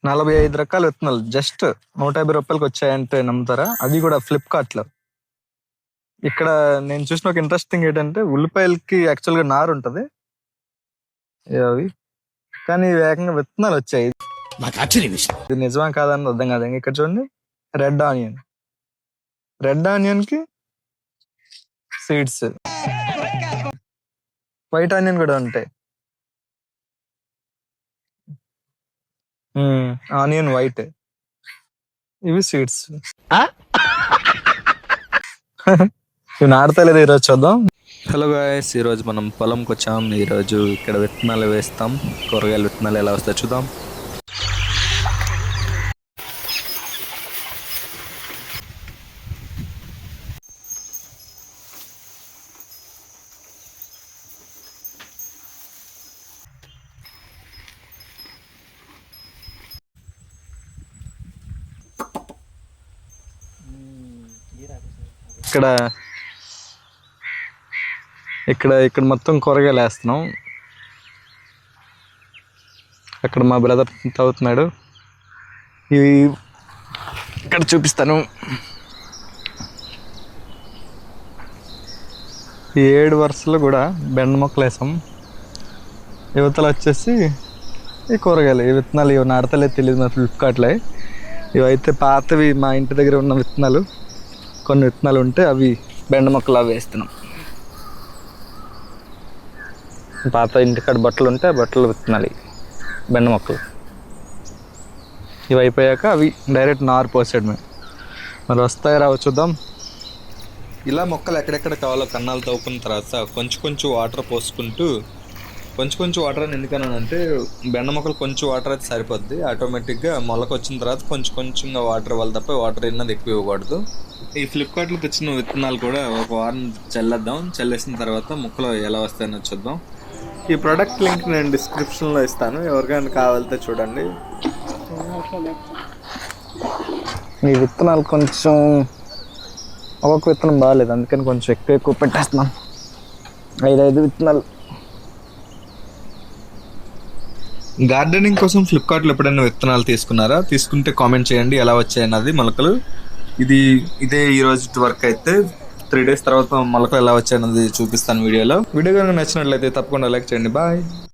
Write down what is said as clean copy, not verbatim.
45 రకాల విత్తనాలు జస్ట్ రూ. 150 వచ్చాయంటే నమ్ముతారా? అది కూడా ఫ్లిప్కార్ట్ లో. ఇక్కడ నేను చూసిన ఒక ఇంట్రెస్టింగ్ ఏంటంటే ఉల్లిపాయలకి యాక్చువల్ గా నారు ఉంటది అవి, కానీ వేగంగా విత్తనాలు వచ్చాయి. ఇది నిజమా కాదని అర్థం కాదు. ఇక్కడ చూడండి, రెడ్ ఆనియన్, రెడ్ ఆనియన్ కి సీడ్స్, వైట్ ఆనియన్ కూడా ఉంటాయి. ఆనియన్ వైట్, ఇవి సీడ్స్. ఇవి నాడతలేదు. ఈరోజు చూద్దాం. హలో గాయస్, ఈరోజు మనం పొలంకి వచ్చాం. ఈరోజు ఇక్కడ విత్తనాలు వేస్తాం. కూరగాయల విత్తనాలు ఎలా వస్తాయి చూద్దాం. ఇక్కడ ఇక్కడ ఇక్కడ మొత్తం కూరగాయలు వేస్తున్నాం. అక్కడ మా బ్రదర్ తవ్వుతున్నాడు. ఇవి ఇక్కడ చూపిస్తాను. ఈ 7 వరుసలు కూడా బెండ మొక్కలు వేసాం. యువతలు వచ్చేసి ఈ కూరగాయలు, ఈ విత్తనాలు. ఇవి నాడతలేదు, తెలియదు మా ఫ్లిప్కార్ట్లో. ఇవైతే పాతవి, మా ఇంటి దగ్గర ఉన్న విత్తనాలు. కొన్ని విత్తనాలు ఉంటే అవి బెండ మొక్కలు అవి వేస్తున్నాం. పాత ఇంటికాడ బట్టలు ఉంటే బట్టలు విత్తనాలు, బెండ మొక్కలు. ఇవి అయిపోయాక అవి డైరెక్ట్ నారు పోసేయడమే. మరి వస్తాయి రావు చూద్దాం. ఇలా మొక్కలు ఎక్కడెక్కడ కావాలో కన్నాలు తవ్వుకున్న తర్వాత కొంచెం కొంచెం వాటర్ పోసుకుంటూ, కొంచెం వాటర్ అని ఎందుకనంటే బెండ మొక్కలు కొంచెం వాటర్ అయితే సరిపోద్ది. ఆటోమేటిక్గా మొలక వచ్చిన తర్వాత కొంచెంగా వాటర్ ఇవ్వాలి తప్ప వాటర్ అయినది ఎక్కువ ఇవ్వకూడదు. ఈ ఫ్లిప్కార్ట్లో తెచ్చిన విత్తనాలు కూడా ఒక వారం చల్లేద్దాం. చల్లేసిన తర్వాత మొక్కలు ఎలా వస్తాయని చూద్దాం. ఈ ప్రోడక్ట్ లింక్ నేను డిస్క్రిప్షన్లో ఇస్తాను, ఎవరికైనా కావాలితే చూడండి. ఈ విత్తనాలు కొంచెం ఒక్కొక్క విత్తనం బాగాలేదు, అందుకని కొంచెం ఎక్కువ పెట్టేస్తున్నాం. 5 విత్తనాలు. గార్డెనింగ్ కోసం ఫ్లిప్కార్ట్లో ఎప్పుడైనా విత్తనాలు తీసుకున్నారా? తీసుకుంటే కామెంట్ చేయండి ఎలా వచ్చాయన్నది మొలకలు. ఇదే ఈ రోజు వర్క్ అయితే 3 days తర్వాత మొలకలు ఎలా వచ్చాయన్నది చూపిస్తాను వీడియోలో. వీడియో కనుక నచ్చినట్లయితే తప్పకుండా లైక్ చేయండి. బాయ్.